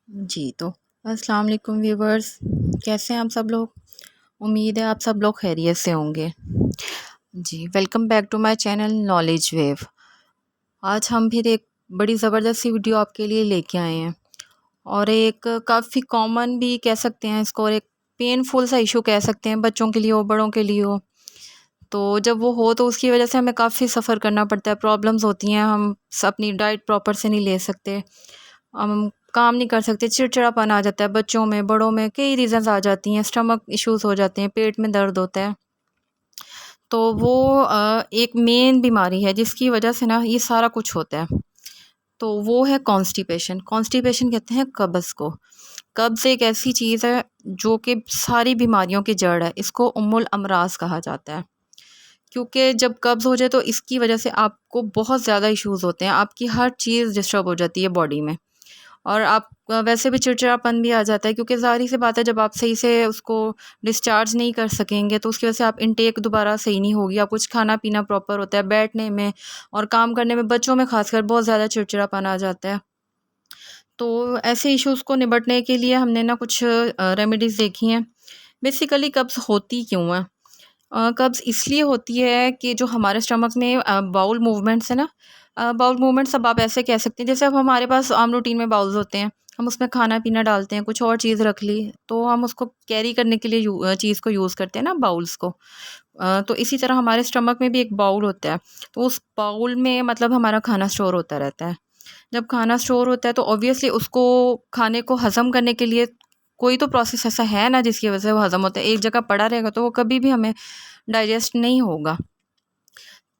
जी, तो अस्सलाम वालेकुम व्यूवर्स, कैसे हैं आप सब लोग? उम्मीद है आप सब लोग खैरियत से होंगे। जी, welcome back to my channel Knowledge Wave. आज हम फिर एक बड़ी ज़बरदस्त सी वीडियो आपके लिए लेके आए हैं और एक काफ़ी कॉमन भी कह सकते हैं इसको और एक पेनफुल सा इशू कह सकते हैं, बच्चों के लिए हो, बड़ों के लिए हो। तो जब वो हो तो उसकी वजह से हमें काफ़ी सफ़र करना पड़ता है, प्रॉब्लम्स होती हैं, हम अपनी डाइट प्रॉपर से नहीं ले सकते, हम काम नहीं कर सकते, चिड़चिड़ापन आ जाता है बच्चों में, बड़ों में, कई रीज़न्स आ जाती हैं, स्टमक इश्यूज़ हो जाते हैं, पेट में दर्द होता है। तो वो एक मेन बीमारी है जिसकी वजह से ना ये सारा कुछ होता है। तो वो है कॉन्स्टिपेशन। कॉन्स्टिपेशन कहते हैं कब्ज़ को। कब्ज़ एक ऐसी चीज़ है जो कि सारी बीमारियों की जड़ है। इसको उम्मुल अमराज़ कहा जाता है। क्योंकि जब कब्ज़ हो जाए तो इसकी वजह से आपको बहुत ज़्यादा इश्यूज़ होते हैं। आपकी हर चीज़ डिस्टर्ब हो जाती है बॉडी में। और आप वैसे भी चिड़चिड़ापन भी आ जाता है क्योंकि ज़ाहिर सी बात है जब आप सही से उसको डिस्चार्ज नहीं कर सकेंगे तो उसकी वजह से आप इनटेक दोबारा सही नहीं होगी, आप कुछ खाना-पीना प्रॉपर होता है, बैठने में और काम करने में बच्चों में ख़ासकर बहुत ज़्यादा चिड़चिड़ापन आ जाता है। तो ऐसे इश्यूज़ को निपटने के लिए हमने ना कुछ रेमेडीज़ देखी हैं। बेसिकली कब्ज़ होती क्यों है? कब्ज़ इसलिए होती है कि जो हमारे स्टमक में बाउल मूवमेंट्स है ना, बाउल मूवमेंट्स अब आप ऐसे कह सकते हैं जैसे अब हमारे पास आम रूटीन में बाउल्स होते हैं, हम उसमें खाना-पीना डालते हैं, कुछ और चीज़ रख ली, तो हम उसको कैरी करने के लिए चीज़ को यूज़ करते हैं ना बाउल्स को। तो इसी तरह हमारे स्टमक में भी एक बाउल होता है, तो उस बाउल में मतलब हमारा खाना स्टोर होता रहता है। जब खाना स्टोर होता है तो ऑब्वियसली उसको खाने को हज़म करने के लिए कोई तो प्रोसेस ऐसा है ना जिसकी वजह से वो हज़म होता है। एक जगह पड़ा रहेगा तो वो कभी भी हमें डाइजेस्ट नहीं होगा।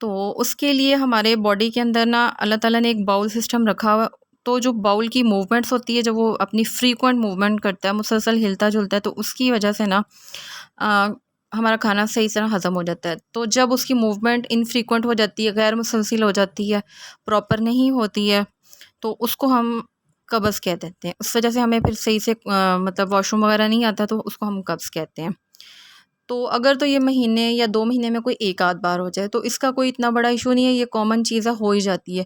तो उसके लिए हमारे बॉडी के अंदर ना अल्लाह ताला ने एक बाउल सिस्टम रखा हुआ, तो जो बाउल की मूवमेंट्स होती है जब वो अपनी फ्रीक्वेंट मूवमेंट करता है, मुसलसल हिलता-जुलता है, तो उसकी वजह से ना अ, हमारा खाना सही तरह हज़म हो जाता है। तो जब उसकी मूवमेंट इनफ्रीक्वेंट हो जाती है, गैर मुसलसल हो जाती है, प्रॉपर नहीं होती है, तो उसको हम कब्ज़ कह देते हैं। उस वजह से हमें फिर सही से मतलब वॉशरूम वगैरह नहीं आता, तो उसको हम कब्ज़ कहते हैं। तो अगर तो ये महीने या 2 महीने में कोई एक आध बार हो जाए तो इसका कोई इतना बड़ा इशू नहीं है, ये कॉमन चीज़ है, हो ही जाती है।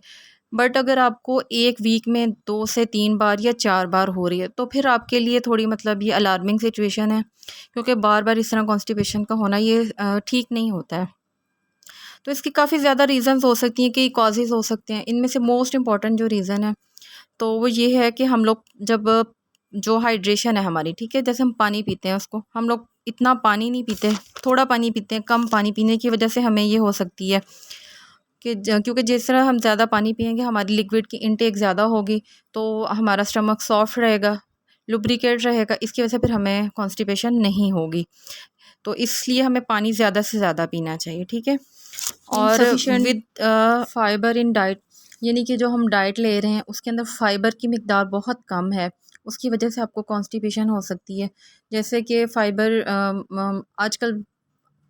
बट अगर आपको 1 वीक में 2 से 3 बार या 4 बार हो रही है तो फिर आपके लिए थोड़ी मतलब ये अलार्मिंग सिचुएशन है, क्योंकि बार-बार इस तरह कॉन्स्टिपेशन का होना ये ठीक नहीं होता है। तो इसकी काफ़ी ज़्यादा रीज़न्स हो सकती हैं, कई कॉजेज़ हो सकते हैं। इनमें से मोस्ट इम्पॉर्टेंट जो रीज़न है तो वो ये है कि हम लोग जब जो हाइड्रेशन है हमारी, ठीक है, जैसे हम पानी पीते हैं उसको हम लोग इतना पानी नहीं पीते, थोड़ा पानी पीते हैं। कम पानी पीने की वजह से हमें ये हो सकती है कि क्योंकि जिस तरह हम ज़्यादा पानी पिएंगे हमारी लिक्विड की इनटेक ज़्यादा होगी, तो हमारा स्टमक सॉफ्ट रहेगा, लुब्रिकेट रहेगा, इसकी वजह से फिर हमें कॉन्स्टिपेशन नहीं होगी। तो इसलिए हमें पानी ज़्यादा से ज़्यादा पीना चाहिए, ठीक है। और Insufficient with fibre in diet, यानी कि जो हम डाइट ले रहे हैं उसके अंदर फाइबर की मिकदार बहुत कम है, उसकी वजह से आपको कॉन्स्टिपेशन हो सकती है। जैसे कि फ़ाइबर आजकल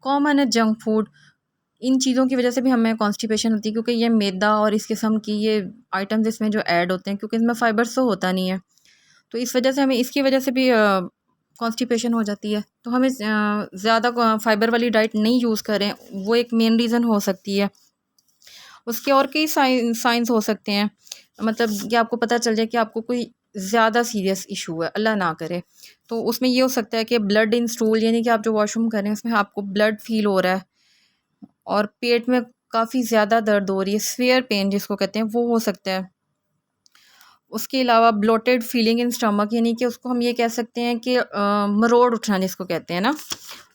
कॉमन है जंक फूड, इन चीज़ों की वजह से भी हमें कॉन्स्टिपेशन होती है क्योंकि ये मैदा और इस किस्म की ये आइटम्स इसमें जो ऐड होते हैं, क्योंकि इसमें फ़ाइबर तो होता नहीं है, तो इस वजह से हमें इसकी वजह से भी कॉन्स्टिपेशन हो जाती है। तो हमें ज़्यादा फ़ाइबर वाली डाइट नहीं यूज़ करें, वो एक मेन रीज़न हो सकती है। उसके और कई साइंस हो सकते हैं, मतलब कि आपको पता चल जाए कि आपको कोई ज़्यादा सीरियस इशू है, अल्लाह ना करे। तो उसमें ये हो सकता है कि ब्लड इन स्टूल, यानी कि आप जो वॉशरूम कर रहे हैं उसमें आपको ब्लड फ़ील हो रहा है और पेट में काफ़ी ज़्यादा दर्द हो रही है, सीवियर पेन जिसको कहते हैं, वो हो सकता है। उसके अलावा ब्लोटेड फीलिंग इन स्टमक, यानी कि उसको हम ये कह सकते हैं कि मरोड़ उठना जिसको कहते हैं ना,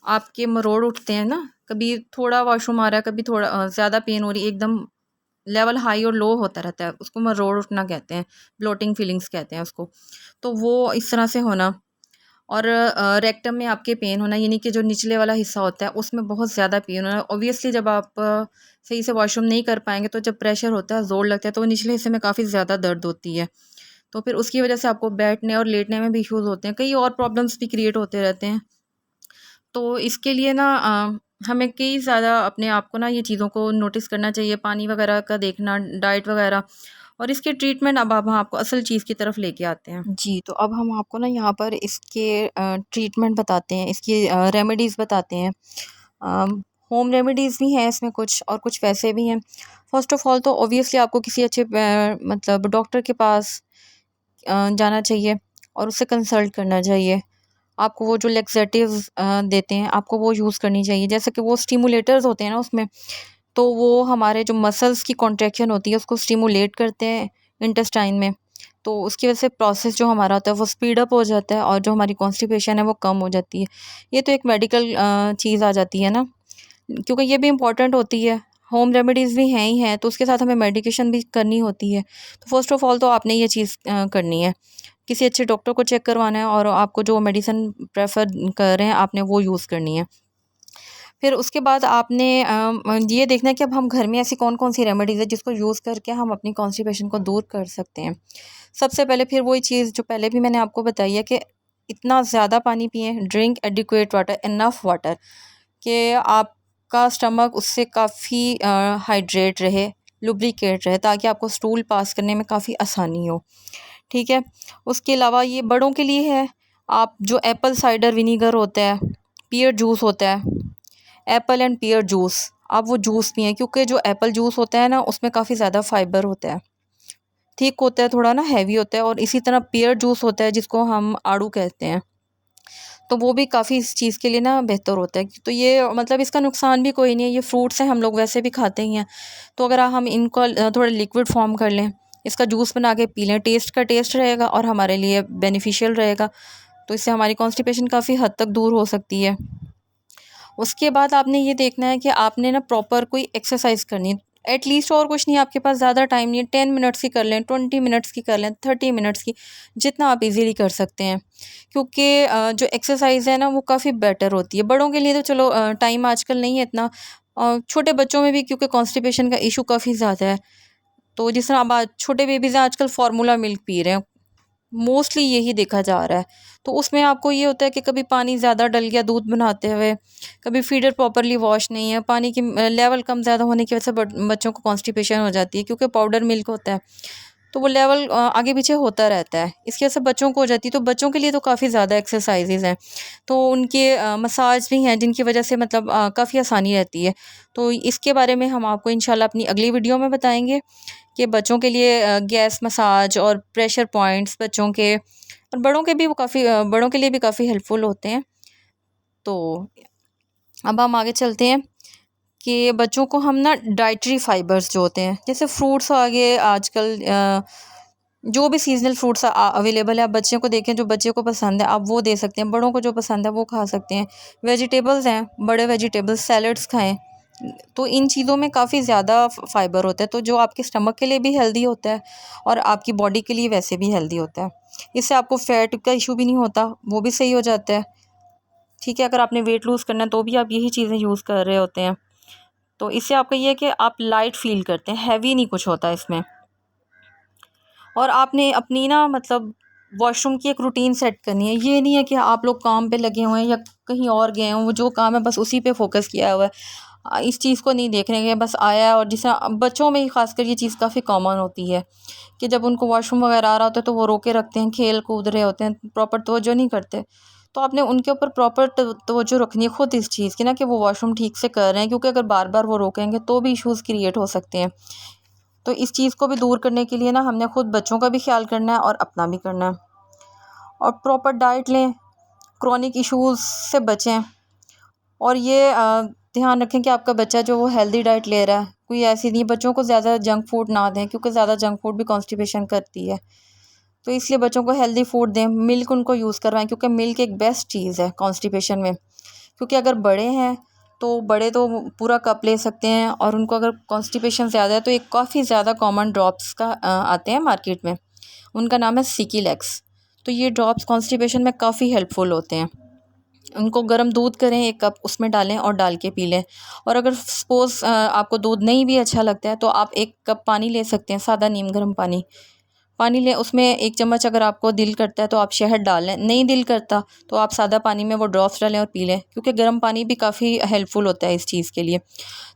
आपके मरोड़ उठते हैं ना, कभी थोड़ा वॉशरूम आ रहा है, कभी थोड़ा ज़्यादा पेन हो रही है, एकदम लेवल हाई और लो होता रहता है, उसको मरोड़ उठना कहते हैं, ब्लोटिंग फीलिंग्स कहते हैं उसको। तो वो इस तरह से होना। और रेक्टम में आपके पेन होना, यानी कि जो निचले वाला हिस्सा होता है उसमें बहुत ज़्यादा पेन होना। ऑब्वियसली जब आप सही से वॉशरूम नहीं कर पाएंगे तो जब प्रेशर होता है, ज़ोर लगता है, तो वो निचले हिस्से में काफ़ी ज़्यादा दर्द होती है। तो फिर उसकी वजह से आपको बैठने और लेटने में भी इश्यूज़ होते हैं, कई और प्रॉब्लम्स भी क्रिएट होते रहते हैं। तो इसके लिए ना हमें कई ज़्यादा अपने आप को ना ये चीज़ों को नोटिस करना चाहिए, पानी वगैरह का देखना, डाइट वगैरह, और इसके ट्रीटमेंट अब हम आपको असल चीज़ की तरफ लेके आते हैं। जी, तो अब हम आपको ना यहाँ पर इसके ट्रीटमेंट बताते हैं, इसकी रेमेडीज़ बताते हैं। होम रेमेडीज़ भी हैं इसमें कुछ और कुछ वैसे भी हैं। फ़र्स्ट ऑफ़ ऑल तो ऑब्वियसली आपको किसी अच्छे मतलब डॉक्टर के पास जाना चाहिए। और उससे कंसल्ट करना चाहिए। आपको वो जो लैक्सेटिव्स देते हैं आपको वो यूज़ करनी चाहिए, जैसे कि वो स्टिमुलेटर्स होते हैं ना उसमें, तो वो हमारे जो मसल्स की कॉन्ट्रैक्शन होती है उसको स्टिमुलेट करते हैं इंटेस्टाइन में, तो उसकी वजह से प्रोसेस जो हमारा होता है वो स्पीड अप हो जाता है और जो हमारी कॉन्स्टिपेशन है वो कम हो जाती है। ये तो एक मेडिकल चीज़ आ जाती है ना, क्योंकि ये भी इम्पॉर्टेंट होती है। होम रेमेडीज़ भी हैं ही हैं, तो उसके साथ हमें मेडिकेशन भी करनी होती है। तो फर्स्ट ऑफ़ ऑल तो आपने ये चीज़ करनी है, किसी अच्छे डॉक्टर को चेक करवाना है और आपको जो मेडिसिन प्रेफर कर रहे हैं आपने वो यूज़ करनी है। फिर उसके बाद आपने ये देखना है कि अब हम घर में ऐसी कौन कौन सी रेमेडीज़ है जिसको यूज़ करके हम अपनी कॉन्स्टिपेशन को दूर कर सकते हैं। सबसे पहले फिर वही चीज़ जो पहले भी मैंने आपको बताई है कि इतना ज़्यादा पानी पिएं, drink adequate water, enough water, कि आपका स्टमक उससे काफ़ी हाइड्रेट रहे, लुब्रिकेट रहे, ताकि आपको स्टूल पास करने में काफ़ी आसानी हो। ठीक है, उसके अलावा ये बड़ों के लिए है, आप जो एप्पल साइडर विनीगर होता है, पियर जूस होता है, एप्पल एंड पियर जूस, आप वो जूस पिएं, क्योंकि जो एप्पल जूस होता है ना उसमें काफ़ी ज़्यादा फाइबर होता है, थिक होता है, थोड़ा ना हैवी होता है, और इसी तरह पियर जूस होता है जिसको हम आड़ू कहते हैं, तो वो भी काफ़ी इस चीज़ के लिए ना बेहतर होता है। तो ये मतलब इसका नुकसान भी कोई नहीं है, ये फ्रूट्स हैं, हम लोग वैसे भी खाते ही हैं, तो अगर हम इनको थोड़ा लिक्विड फॉर्म कर लें, इसका जूस बना के पी लें, टेस्ट का टेस्ट रहेगा और हमारे लिए बेनिफिशियल रहेगा, तो इससे हमारी कॉन्स्टिपेशन काफ़ी हद तक दूर हो सकती है। उसके बाद आपने ये देखना है कि आपने ना प्रॉपर कोई एक्सरसाइज करनी है, एटलीस्ट, और कुछ नहीं, आपके पास ज़्यादा टाइम नहीं है, 10 मिनट्स की कर लें, 20 मिनट्स की कर लें, 30 मिनट्स की, जितना आप इजीली कर सकते हैं, क्योंकि जो एक्सरसाइज है ना वो काफ़ी बेटर होती है। बड़ों के लिए तो चलो टाइम आजकल नहीं है इतना, छोटे बच्चों में भी क्योंकि कॉन्स्टिपेशन का इशू काफ़ी ज़्यादा है, तो जिस तरह अब छोटे बेबीज़ हैं आजकल फार्मूला मिल्क पी रहे हैं, मोस्टली यही देखा जा रहा है। तो उसमें आपको ये होता है कि कभी पानी ज़्यादा डल गया दूध बनाते हुए, कभी फीडर प्रॉपरली वॉश नहीं है, पानी की लेवल कम ज़्यादा होने की वजह से बच्चों को कॉन्स्टिपेशन हो जाती है, क्योंकि पाउडर मिल्क होता है, तो वो लेवल आगे पीछे होता रहता है, इसकी वजह से बच्चों को हो जाती है। तो बच्चों के लिए तो काफ़ी ज़्यादा एक्सरसाइजेज़ हैं, तो उनके मसाज भी हैं जिनकी वजह से मतलब काफ़ी आसानी रहती है। तो इसके बारे में हम आपको इंशाल्लाह अपनी अगली वीडियो में बताएंगे कि बच्चों के लिए गैस मसाज और प्रेशर पॉइंट्स बच्चों के, और बड़ों के भी वो काफ़ी बड़ों के लिए भी काफ़ी हेल्पफुल होते हैं। तो अब हम आगे चलते हैं कि बच्चों को हम ना डाइटरी फाइबर्स जो होते हैं, जैसे फ्रूट्स आ गए आजकल, जो भी सीजनल फ्रूट्स अवेलेबल है, आप बच्चों को देखें, जो बच्चे को पसंद है आप वो दे सकते हैं, बड़ों को जो पसंद है वो खा सकते हैं। वेजिटेबल्स हैं, बड़े वेजिटेबल्स, सैलड्स खाएं, तो इन चीज़ों में काफ़ी ज़्यादा फाइबर होता है, तो जो आपके स्टमक के लिए भी हेल्दी होता है और आपकी बॉडी के लिए वैसे भी हेल्दी होता है। इससे आपको फ़ैट का इशू भी नहीं होता, वो भी सही हो जाता है। ठीक है, अगर आपने वेट लूज़ करना है तो भी आप यही चीज़ें यूज़ कर रहे होते हैं, तो इससे आपका ये है कि आप लाइट फ़ील करते हैं, हैवी नहीं कुछ होता इसमें। और आपने अपनी ना मतलब वॉशरूम की एक रूटीन सेट करनी है, ये नहीं है कि आप लोग काम पे लगे हुए हैं या कहीं और गए हों, वो जो काम है बस उसी पे फोकस किया हुआ है, इस चीज़ को नहीं देख रहे हैं, बस आया है। और जिस बच्चों में ही खासकर ये चीज़ काफ़ी कॉमन होती है कि जब उनको वॉशरूम वगैरह आ रहा होता है तो वो रोके रखते हैं, खेल कूद रहे होते हैं, प्रॉपर तवज्जो नहीं करते। तो आपने उनके ऊपर प्रॉपर तवज्जो रखनी है खुद इस चीज़ की ना, कि वो वॉशरूम ठीक से कर रहे हैं, क्योंकि अगर बार बार वो रोकेंगे तो भी इश्यूज़ क्रिएट हो सकते हैं। तो इस चीज़ को भी दूर करने के लिए ना हमने खुद बच्चों का भी ख्याल करना है और अपना भी करना है, और प्रॉपर डाइट लें, क्रॉनिक इश्यूज़ से बचें, और ये ध्यान रखें कि आपका बच्चा जो वो हेल्दी डाइट ले रहा है, कोई ऐसी नहीं, बच्चों को ज़्यादा जंक फूड ना दें, क्योंकि ज़्यादा जंक फूड भी कॉन्स्टिपेशन करती है, तो इसलिए बच्चों को हेल्दी फूड दें, मिल्क उनको यूज़ करवाएं, क्योंकि मिल्क एक बेस्ट चीज़ है कॉन्स्टिपेशन में, क्योंकि अगर बड़े हैं तो बड़े तो पूरा कप ले सकते हैं, और उनको अगर कॉन्स्टिपेशन ज़्यादा है तो एक काफ़ी ज़्यादा कॉमन ड्रॉप्स का आते हैं मार्केट में, उनका नाम है सिकीलेक्स, तो ये ड्रॉप्स कॉन्स्टिपेशन में काफ़ी हेल्पफुल होते हैं। उनको गर्म दूध करें, 1 कप उसमें डालें और डाल के पी लें, और अगर सपोज़ आपको दूध नहीं भी अच्छा लगता है तो आप 1 कप पानी ले सकते हैं, सादा नीम गर्म पानी, पानी लें, उसमें 1 चम्मच अगर आपको दिल करता है तो आप शहद डाल लें, नहीं दिल करता तो आप सादा पानी में वो ड्रॉप्स डालें और पी लें, क्योंकि गर्म पानी भी काफ़ी हेल्पफुल होता है इस चीज़ के लिए।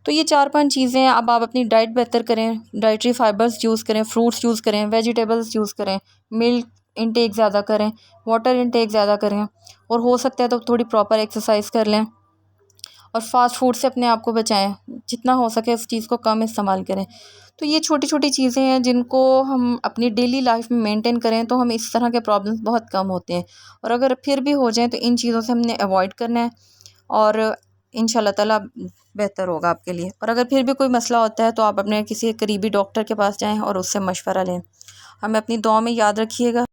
तो ये 4-5 चीज़ें हैं। अब आप अपनी डाइट बेहतर करें, डाइटरी फाइबर्स यूज़ करें, फ्रूट्स यूज़ करें, वेजिटेबल्स यूज़ करें, मिल्क इंटेक ज़्यादा करें, वाटर इंटेक ज़्यादा करें, और हो सकता है तो थोड़ी प्रॉपर एक्सरसाइज कर लें, और फास्ट फूड से अपने आप को बचाएं, जितना हो सके उस चीज़ को कम इस्तेमाल करें। तो ये छोटी छोटी चीज़ें हैं जिनको हम अपनी डेली लाइफ में मेंटेन करें तो हम इस तरह के प्रॉब्लम्स बहुत कम होते हैं। और अगर फिर भी हो जाएं तो इन चीज़ों से हमने अवॉइड करना है और इंशाल्लाह ताला बेहतर होगा आपके लिए। और अगर फिर भी कोई मसला होता है तो आप अपने किसी करीबी डॉक्टर के पास जाएं और उससे मशवरा लें। हमें अपनी दुआ में याद रखिएगा।